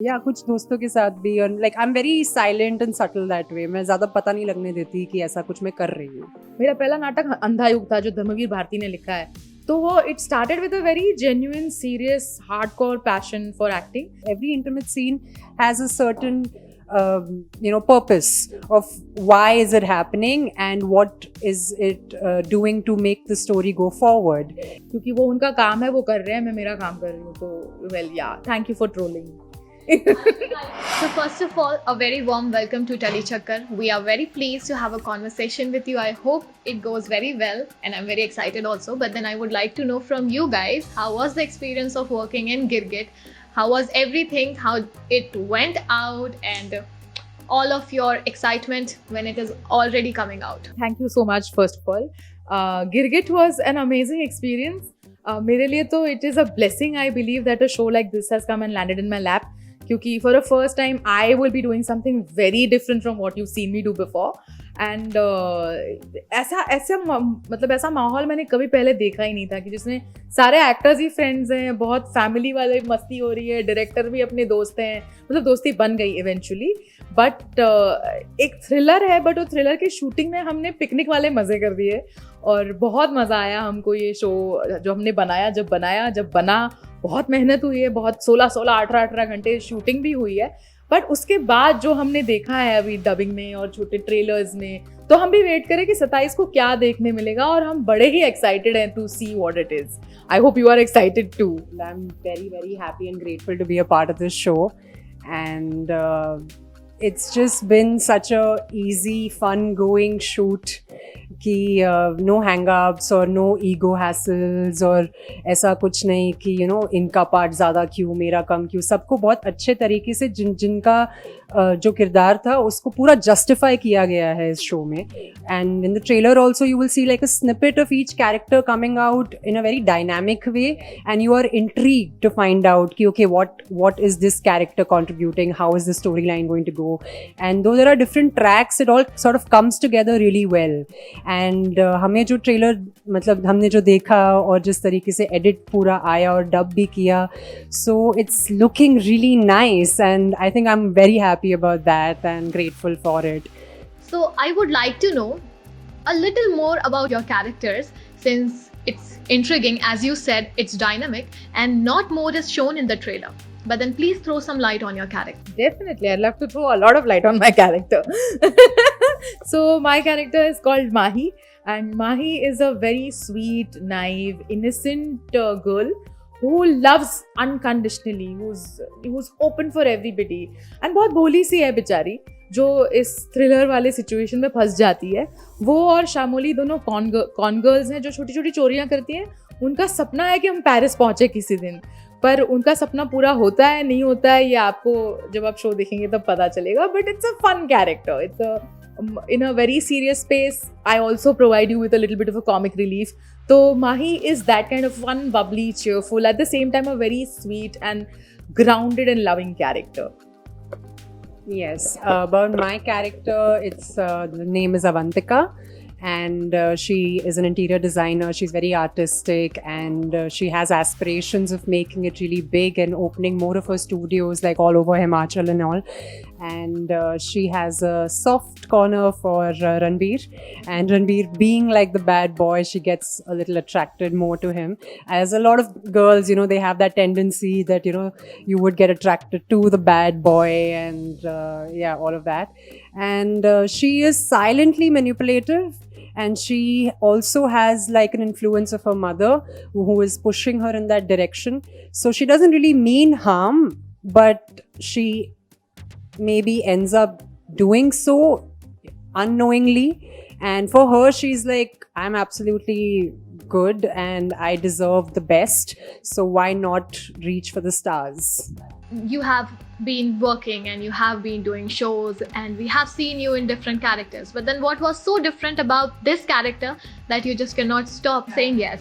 या कुछ दोस्तों के साथ भी और like I am very silent and subtle that way. मैं ज़्यादा पता नहीं लगने देती कि ऐसा कुछ मैं कर रही हूँ। मेरा पहला नाटक अंधा युग था जो धर्मवीर भारती ने लिखा है, तो वो it started with a very genuine serious hardcore passion for acting. Every intimate scene has a certain purpose of why is it happening and what is it doing to make the story go forward. क्योंकि वो उनका काम है, वो कर रहे हैं, मैं मेरा काम कर रही हूँ. तो well yeah thank you for trolling. So first of all, a very warm welcome to Tali Chakkar. We are very pleased to have a conversation with you. I hope it goes very well and I'm very excited also. But then I would like to know from you guys, how was the experience of working in Girgit? How was everything? How it went out and all of your excitement when it is already coming out? Thank you so much first of all. Girgit was an amazing experience. मेरे लिए तो it is a blessing. I believe that a show like this has come and landed in my lap, क्योंकि for a first time I will be doing something very different from what you seen me do before. And ऐसा माहौल मैंने कभी पहले देखा ही नहीं था कि जिसमें सारे एक्टर्स ही फ्रेंड्स हैं, बहुत फैमिली वाले मस्ती हो रही है, डायरेक्टर भी अपने दोस्त हैं, मतलब दोस्ती बन गई इवेंचुअली. बट एक थ्रिलर है, बट वो थ्रिलर की शूटिंग में हमने पिकनिक वाले मज़े कर दिए और बहुत मज़ा आया हमको. ये शो जो हमने जब बना बहुत मेहनत हुई है, बहुत 16 18 घंटे शूटिंग भी हुई है. बट उसके बाद जो हमने देखा है अभी डबिंग में और छोटे ट्रेलर्स में, तो हम भी वेट करें कि 27 को क्या देखने मिलेगा और हम बड़े ही एक्साइटेड हैं to see what it is. I hope you are excited too. I'm very, very happy and grateful to be a part of this show. And it's just been such a easy, fun-going shoot कि no hang-ups और no ego hassles और ऐसा कुछ नहीं कि इनका part ज़्यादा क्यों, मेरा कम क्यों. सबको बहुत अच्छे तरीके से जिनका जो किरदार था उसको पूरा जस्टिफाई किया गया है इस शो में. And in the trailer also you will see like a snippet of each character coming out in a very dynamic way and you are intrigued to find out कि okay what is this character contributing, how is the storyline going to go. And though there are different tracks, it all sort of comes together really well. And हमें जो trailer मतलब हमने जो देखा और जिस तरीके से एडिट पूरा आया और डब भी किया, so it's looking really nice and I think I'm very happy about that and grateful for it. So I would like to know a little more about your characters, since it's intriguing. As you said, it's dynamic and not more is shown in the trailer. But then please throw some light on your character. Definitely, I'd love to throw a lot of light on my character. So my character is called Mahi, and Mahi is a very sweet, naive, innocent girl who loves unconditionally, who's open for everybody, and बहुत भोली सी है बेचारी, जो इस thriller वाले situation में फंस जाती है. वो और शामोली दोनों कॉन गर्ल्स हैं जो छोटी छोटी चोरियां करती हैं. उनका सपना है कि हम पेरिस पहुंचे किसी दिन, पर उनका सपना पूरा होता है नहीं होता है ये आपको जब आप शो देखेंगे तब पता चलेगा. But it's a fun character. It's in a very serious space. I also provide you with a little bit of a comic relief. So Mahi is that kind of fun, bubbly, cheerful, at the same time a very sweet and grounded and loving character. Yes, about my character, it's the name is Avantika, and she is an interior designer. She's very artistic, and she has aspirations of making it really big and opening more of her studios like all over Himachal and all. And she has a soft corner for Ranbir, and Ranbir being like the bad boy, she gets a little attracted more to him. As a lot of girls, they have that tendency that you would get attracted to the bad boy, and all of that. And she is silently manipulative, and she also has like an influence of her mother who is pushing her in that direction. So she doesn't really mean harm, but she maybe ends up doing so unknowingly. And for her, she's like, I'm absolutely good and I deserve the best, so why not reach for the stars. You have been working and you have been doing shows and we have seen you in different characters, but then what was so different about this character that you just cannot stop saying yes?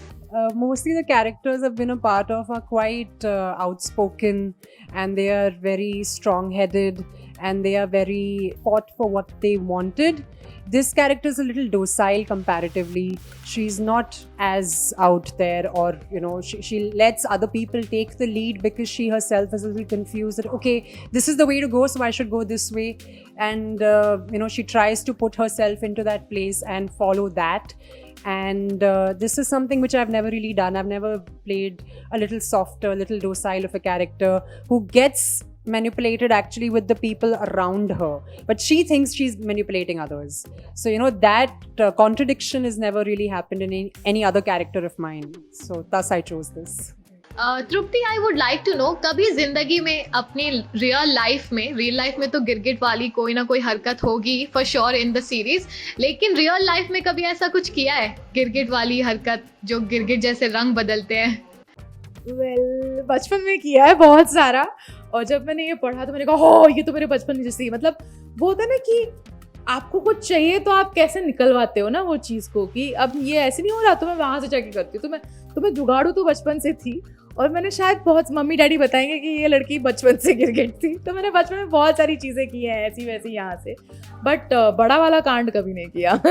Mostly the characters I've been a part of are quite outspoken, and they are very strong-headed, and they are very fought for what they wanted. this character is a little docile comparatively. She's not as out there, or she lets other people take the lead because she herself is a little confused that okay, this is the way to go, so I should go this way. And she tries to put herself into that place and follow that. And this is something which I've never really done. I've never played a little softer, a little docile of a character who gets manipulated actually with the people around her, but she thinks she's manipulating others. So that contradiction has never really happened in any other character of mine. So thus I chose this. Trupti, I would like to know, कभी जिंदगी में अपनी real life में तो गिरगिट वाली कोई ना कोई हरकत होगी for sure in the series, लेकिन रियल लाइफ में कभी ऐसा कुछ किया है गिरगिट वाली हरकत जो गिरगिट जैसे रंग बदलते हैं? वेल, बचपन में किया है बहुत सारा, और जब मैंने ये पढ़ा तो मैंने कहा हो, ये तो मेरे बचपन जैसी, मतलब वो होता है ना कि आपको कुछ चाहिए तो आप कैसे निकलवाते हो ना वो चीज़ को, कि अब ये ऐसे नहीं हो रहा तो मैं वहाँ से जाके करती हूँ। तो मैं जुगाड़ू तो बचपन से थी, और मैंने शायद बहुत, मम्मी डैडी बताएंगे कि ये लड़की बचपन से गिरगिट थी, तो मैंने बचपन में बहुत सारी चीज़ें की हैं ऐसी वैसी यहाँ से, बट बड़ा वाला कांड कभी नहीं किया।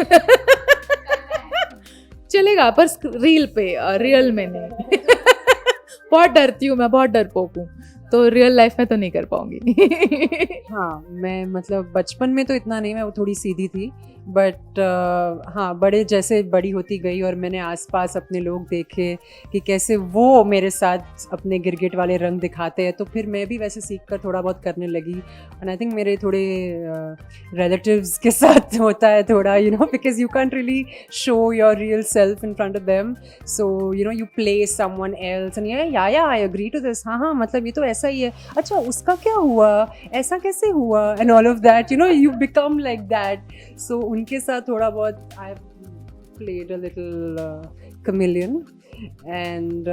चलेगा पर रियल में नहीं। बहुत डरती हूँ मैं, बहुत डरपोक हूँ, तो रियल लाइफ में तो नहीं कर पाऊंगी। हाँ, मैं मतलब बचपन में तो इतना नहीं, मैं वो थोड़ी सीधी थी, बट हाँ, बड़े जैसे बड़ी होती गई और मैंने आसपास अपने लोग देखे कि कैसे वो मेरे साथ अपने गिरगिट वाले रंग दिखाते हैं, तो फिर मैं भी वैसे सीख कर थोड़ा बहुत करने लगी। एंड आई थिंक मेरे थोड़े रिलेटिव्स के साथ होता है थोड़ा, because you can't really show your real self in front of them, so you play someone else and या आई एग्री टू दिस, हाँ मतलब ये तो ऐसा ही है, अच्छा उसका क्या हुआ, ऐसा कैसे हुआ, and all of that, you become like that. So उनके साथ थोड़ा बहुत I played a little chameleon, and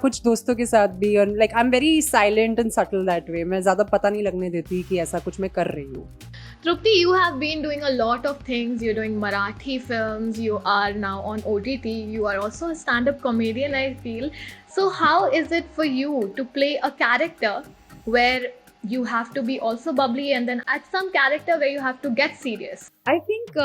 कुछ दोस्तों के साथ भी, और like I am very silent and subtle that way, मैं ज़्यादा पता नहीं लगने देती कि ऐसा कुछ मैं कर रही हूँ। Trupti, you have been doing a lot of things. You're doing Marathi films, you are now on OTT, you are also a stand-up comedian, I feel. So how is it for you to play a character where you have to be also bubbly and then at some character where you have to get serious? I think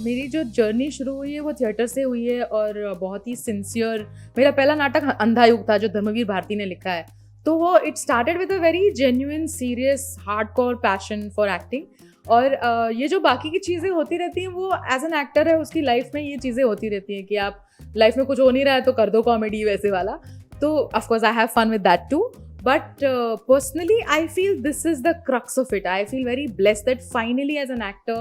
मेरी जो journey शुरू हुई है वो theatre से हुई है, और बहुत ही सिंसियर। मेरा पहला नाटक अंधा युग था जो धर्मवीर भारती ने लिखा है, तो वो it started with a very genuine serious hardcore passion for acting. और ये जो बाकी की चीज़ें होती रहती हैं वो एज एन एक्टर है उसकी लाइफ में ये चीज़ें होती रहती हैं कि आप लाइफ में कुछ हो नहीं रहा है तो कर दो कॉमेडी वैसे वाला, तो of course I have fun with that too. But personally, I feel this is the crux of it. I feel very blessed that finally as an actor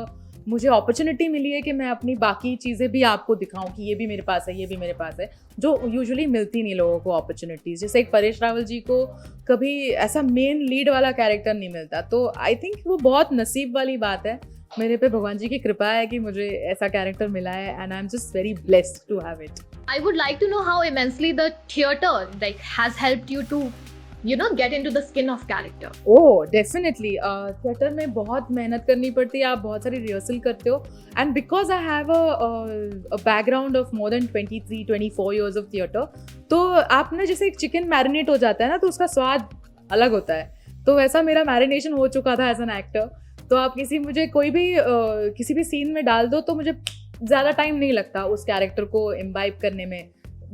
मुझे अपॉर्चुनिटी मिली है कि मैं अपनी बाकी चीज़ें भी आपको दिखाऊं कि ये भी मेरे पास है, ये भी मेरे पास है, जो यूजुअली मिलती नहीं लोगों को अपॉर्चुनिटीज़। जैसे एक परेश रावल जी को कभी ऐसा मेन लीड वाला कैरेक्टर नहीं मिलता, तो आई थिंक वो बहुत नसीब वाली बात है। मेरे पे भगवान जी की कृपा है कि मुझे ऐसा कैरेक्टर मिला है, and I am just very blessed to have it. I would like to know how immensely the theatre has helped you to get into the skin of character. Oh, definitely. Theatre में बहुत मेहनत करनी पड़ती है, आप बहुत सारी rehearsal करते हो, and because I have a background of more than 23-24 years of theatre, तो आपने जैसे एक चिकन मैरिनेट हो जाता है ना, तो उसका स्वाद अलग होता है, तो वैसा मेरा मैरिनेशन हो चुका था एज एन एक्टर। तो आप मुझे कोई भी किसी भी सीन में डाल दो तो मुझे ज़्यादा टाइम नहीं लगता उस कैरेक्टर को इम्बाइब करने में,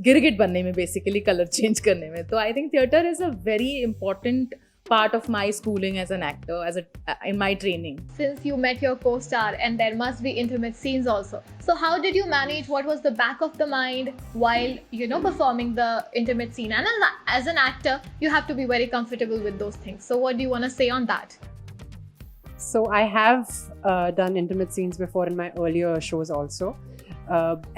गिरगिट बनने में, बेसिकली कलर चेंज करने में। तो I think theatre is a very important part of my schooling as an actor, in my training. Since you met your co-star and there must be intimate scenes also, so how did you manage, what was the back of the mind while performing the intimate scene? And as an actor you have to be very comfortable with those things, so what do you want to say on that? So I have done intimate scenes before in my earlier shows also.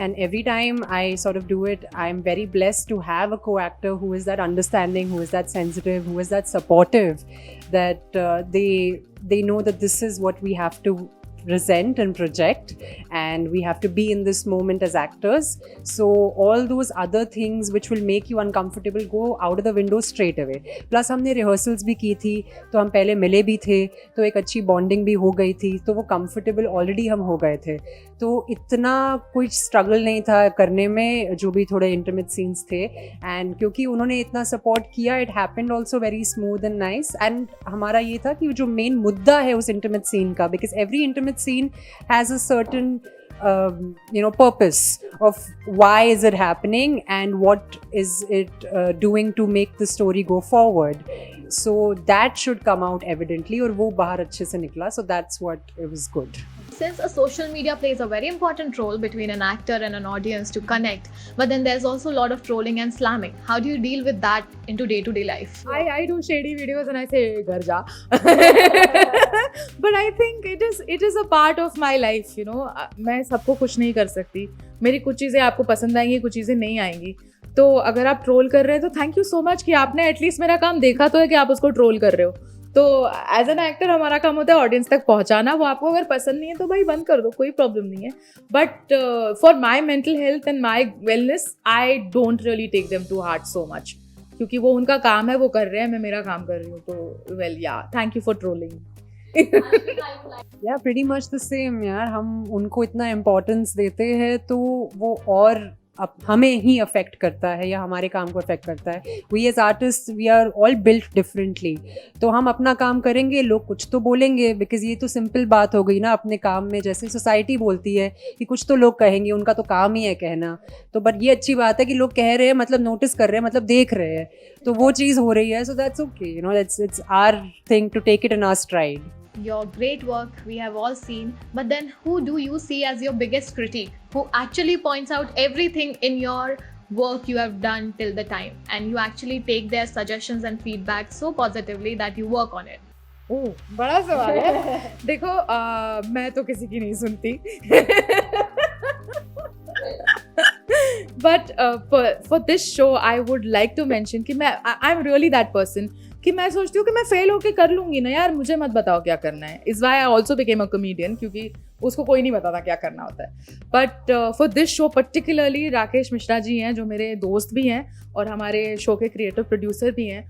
And every time I sort of do it, I'm very blessed to have a co-actor who is that understanding, who is that sensitive, who is that supportive, that they know that this is what we have to present and project, and we have to be in this moment as actors. So all those other things which will make you uncomfortable go out of the window straight away. Plus हमने rehearsals भी की थी, तो हम पहले मिले भी थे, तो एक अच्छी bonding भी हो गई थी, तो वो comfortable already हम हो गए थे, तो इतना कुछ struggle नहीं था करने में जो भी थोड़े intimate scenes थे। and क्योंकि उन्होंने इतना support किया, it happened also very smooth and nice। and हमारा ये था कि जो main मुद्दा है उस intimate scene का, because every intimate that scene has a certain purpose of why is it happening and what is it doing to make the story go forward. So that should come out evidently, और वो बाहर अच्छे से निकला. So that's what it was good. Since a social media plays a very important role between an actor and an audience to connect, but then there's also a lot of trolling and slamming. How do you deal with that into day-to-day life? I do shady videos and I say घर जा. But I think it is a part of my life, you know. मैं सबको खुश नहीं कर सकती. मेरी कुछ चीज़ें आपको पसंद आएंगी, कुछ चीज़ें नहीं आएंगी. तो अगर आप ट्रोल कर रहे हैं तो थैंक यू सो मच कि आपने एटलीस्ट मेरा काम देखा तो है कि आप उसको ट्रोल कर रहे हो. तो एज एन एक्टर हमारा काम होता है ऑडियंस तक पहुंचाना. वो आपको अगर पसंद नहीं है तो भाई बंद कर दो, कोई प्रॉब्लम नहीं है. But for my mental health and my wellness I don't really take them to heart so much, क्योंकि वो उनका काम है, वो कर रहे हैं, मैं मेरा काम कर रही हूँ. तो well yeah thank you for trolling. Yeah, pretty much the same यार. हम उनको इतना इम्पोर्टेंस देते हैं तो वो और अब हमें ही अफेक्ट करता है या हमारे काम को अफेक्ट करता है. We as artist we are all built differently. तो हम अपना काम करेंगे, लोग कुछ तो बोलेंगे, बिकॉज ये तो सिंपल बात हो गई ना अपने काम में. जैसे सोसाइटी बोलती है कि कुछ तो लोग कहेंगे, उनका तो काम ही है कहना. तो बट ये अच्छी बात है कि लोग कह रहे हैं, मतलब नोटिस कर रहे हैं, मतलब देख रहे हैं, तो वो चीज़ हो रही है. So that's okay, you know, it's our thing to take it in our stride. Your great work we have all seen, but then who do you see as your biggest critique, who actually points out everything in your work you have done till the time, and you actually take their suggestions and feedback so positively that you work on it? ओह बड़ा सवाल है. देखो मैं तो किसी की नहीं सुनती. But for this show I would like to mention कि मैं I am really that person कि मैं सोचती हूँ कि मैं फेल होके कर लूँगी ना यार, मुझे मत बताओ क्या करना है. इस why I also became a comedian, क्योंकि उसको कोई नहीं बताता क्या करना होता है. But for this show particularly Rakesh Mishra ji हैं जो मेरे दोस्त भी हैं और हमारे शो के क्रिएटिव प्रोड्यूसर भी हैं.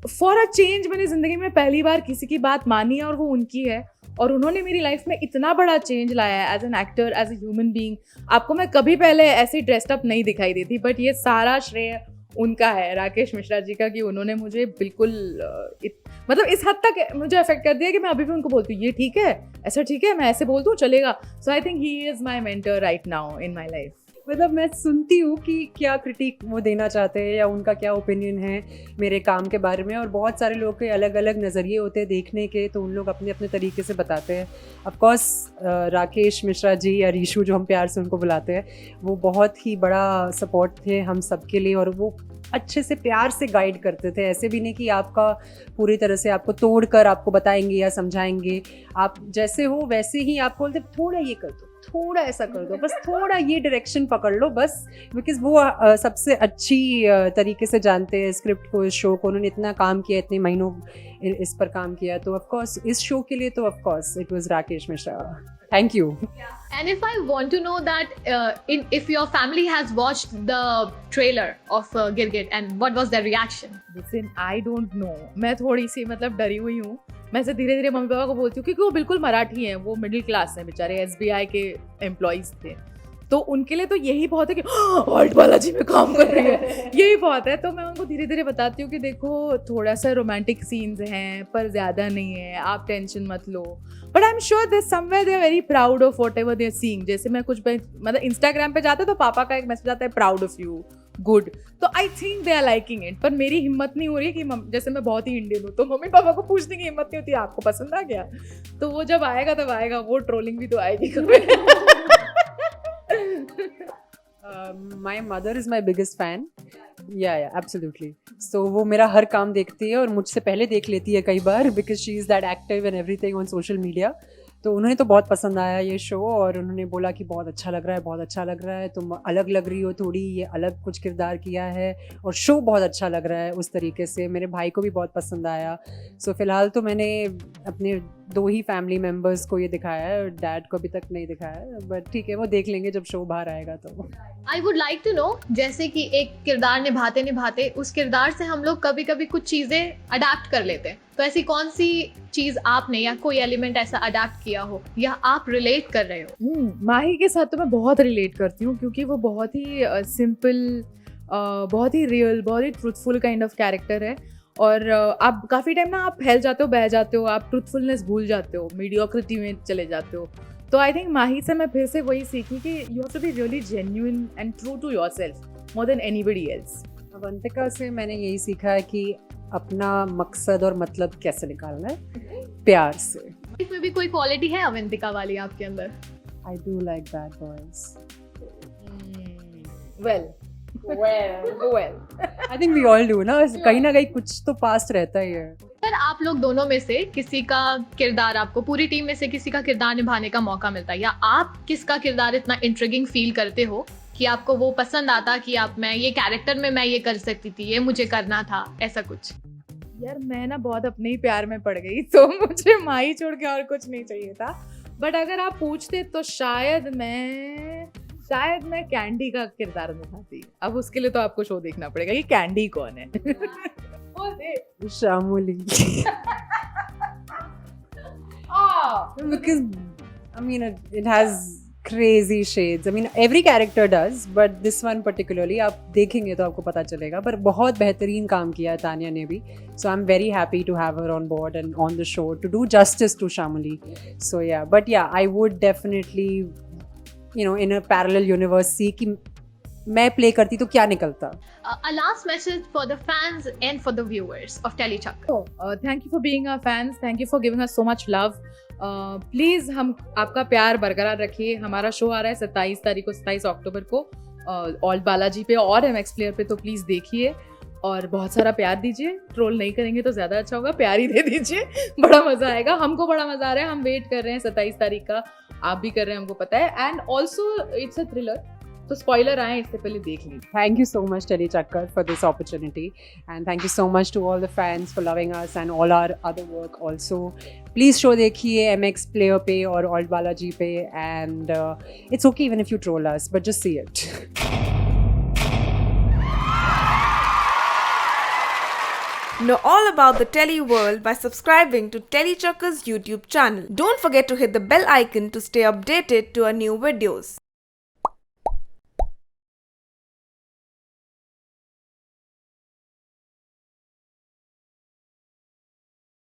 फॉर अ चेंज मैंने ज़िंदगी में पहली बार किसी की बात मानी है और वो उनकी है, और उन्होंने मेरी लाइफ में इतना बड़ा चेंज लाया है as an actor, as a human being. आपको मैं कभी पहले ऐसे ड्रेस्ड अप नहीं दिखाई देती, बट ये सारा श्रेय उनका है, राकेश मिश्रा जी का, कि उन्होंने मुझे बिल्कुल मतलब इस हद तक मुझे अफेक्ट कर दिया कि मैं अभी भी उनको बोलती हूँ ये ठीक है, ऐसा ठीक है, मैं ऐसे बोल दूँ चलेगा. So I think he is my mentor right now in my life. मतलब मैं सुनती हूँ कि क्या क्रिटिक वो देना चाहते हैं या उनका क्या ओपिनियन है मेरे काम के बारे में, और बहुत सारे लोग के अलग अलग नज़रिए होते हैं देखने के, तो उन लोग अपने अपने तरीके से बताते हैं. ऑफ कोर्स राकेश मिश्रा जी या रीशू जो हम प्यार से उनको बुलाते हैं, वो बहुत ही बड़ा सपोर्ट थे हम सब के लिए, और वो अच्छे से प्यार से गाइड करते थे. ऐसे भी नहीं कि आपका पूरी तरह से आपको तोड़ कर आपको बताएंगे या समझाएंगे. आप जैसे हो वैसे ही आपको बोलते थोड़ा ये कर दो, थोड़ा ऐसा कर दो, बस थोड़ा ये डायरेक्शन पकड़ लो बस, बिकॉज वो सबसे अच्छी तरीके से जानते हैं स्क्रिप्ट को, इस शो को. उन्होंने इतना काम किया, इतने महीनों इस पर काम किया, तो ऑफ कोर्स इस शो के लिए तो of course it was Rakesh Mishra. Thank you. And if I want to know that if your family has watched the trailer of Girgit, and what was their reaction? Listen, I don't know. मैं थोड़ी सी मतलब डरी हुई हूँ. मैं से धीरे धीरे मम्मी पापा को बोलती हूँ, क्योंकि वो बिल्कुल मराठी हैं, वो मिडिल क्लास हैं बेचारे, SBI के एम्प्लॉइज थे. तो उनके लिए तो यही बहुत है कि ऑल्ट बालाजी में काम कर रही है, यही बहुत है. तो मैं उनको धीरे धीरे बताती हूँ कि देखो थोड़ा सा रोमांटिक सीन्स हैं पर ज़्यादा नहीं है, आप टेंशन मत लो. But I am sure they somewhere they are very proud of whatever they are seeing. जैसे मैं कुछ मतलब इंस्टाग्राम पे जाते तो पापा का एक मैसेज आता है प्राउड ऑफ यू, गुड. तो I think they are liking it. पर मेरी हिम्मत नहीं हो रही कि जैसे मैं बहुत ही इंडियन हूँ तो मम्मी पापा को पूछने की हिम्मत नहीं होती आपको पसंद आ गया. तो वो जब आएगा तब आएगा, वो ट्रोलिंग भी तो आएगी कभी. My mother is my biggest fan. Yeah, absolutely. So वो मेरा हर काम देखती है और मुझसे पहले देख लेती है कई बार, because she is that active and everything on social media. तो उन्हें तो बहुत पसंद आया ये शो, और उन्होंने बोला कि बहुत अच्छा लग रहा है, बहुत अच्छा लग रहा है, तुम अलग लग रही हो थोड़ी, ये अलग कुछ किरदार किया है, और शो बहुत अच्छा लग रहा है उस तरीके से. मेरे भाई को भी बहुत पसंद आया. सो फिलहाल तो मैंने अपने 2 ही फैमिली मेम्बर्स को ये दिखाया है, डैड को अभी तक नहीं दिखाया है, बट ठीक है वो देख लेंगे जब शो बाहर आएगा तो. I would like to know, जैसे कि एक किरदार निभाते निभाते उस किरदार से हम लोग कभी कभी कुछ चीज़ें अडेप्ट कर लेते हैं, तो ऐसी कौन सी चीज़ आपने या कोई एलिमेंट ऐसा अडेप्ट किया हो या आप रिलेट कर रहे हो? माही के साथ तो मैं बहुत रिलेट करती हूँ, क्योंकि वो बहुत ही सिंपल, बहुत ही रियल, बहुत ही ट्रूथफुल काइंड ऑफ कैरेक्टर है. और आप काफ़ी टाइम ना आप फैल जाते हो, बह जाते हो, आप ट्रूथफुलनेस भूल जाते हो, मीडियोक्रिटी में चले जाते हो. तो आई थिंक माही से मैं फिर से वही सीखी कि you have to be really genuine and true to yourself more than anybody else. Avantika से मैंने यही सीखा है कि अपना मकसद और मतलब कैसे निकालना है, प्यार से. इसमें भी कोई क्वालिटी है अवंतिका वाली आपके अंदर? I do like bad boys. Well I think we all do ना, कहीं ना कहीं कुछ तो पास्ट रहता ही है. सर, आप लोग दोनों में से किसी का किरदार, आपको पूरी टीम में से किसी का किरदार निभाने का मौका मिलता है, या आप किसका किरदार इतना इंट्रिगिंग फील करते हो कि आपको वो पसंद आता कि आप, मैं ये कैरेक्टर में मैं ये कर सकती थी, ये मुझे करना था, ऐसा कुछ? यार मैं ना बहुत अपने ही प्यार में पड़ गई, तो मुझे माही छोड़ के और कुछ नहीं चाहिए था. बट अगर आप पूछते तो शायद मैं कैंडी का किरदार निभाती. अब उसके लिए तो आपको शो देखना पड़ेगा कि कैंडी कौन है. वो दे शामुली. Because I mean it has crazy shades. I mean every character does, but this one particularly आप देखेंगे तो आपको पता चलेगा. पर बहुत बेहतरीन काम किया है तानिया ने भी. So I'm very happy to have her on board and on the show to do justice to Shamuli. So yeah, but yeah, I would definitely, you know, in a parallel universe see कि मैं play करती तो क्या निकलता. A last message for the fans and for the viewers of Telechakkar. Thank you for being our fans. Thank you for giving us so much love. Please हम आपका प्यार बरकरार रखिए. हमारा शो आ रहा है 27 अक्टूबर को ऑल्ड बालाजी पे और MX प्लेयर पे, तो प्लीज़ देखिए और बहुत सारा प्यार दीजिए. ट्रोल नहीं करेंगे तो ज़्यादा अच्छा होगा, प्यार ही दे दीजिए. बड़ा मज़ा आएगा, हमको बड़ा मज़ा आ रहा है. हम वेट कर रहे हैं 27 तारीख का, आप भी कर रहे हैं, हमको पता है. And also it's a thriller, तो स्पॉइलर आए इससे पहले देख लीजिए. Thank you so much Telechakkar for this opportunity, and thank you so much to all the fans for loving us and all our other work also. Please show देखिए MX Player पे और Old Balaji पे, and it's okay even if you troll us, but just see it. Know all about the Telly world by subscribing to Telechakkar's YouTube channel. Don't forget to hit the bell icon to stay updated to our new videos.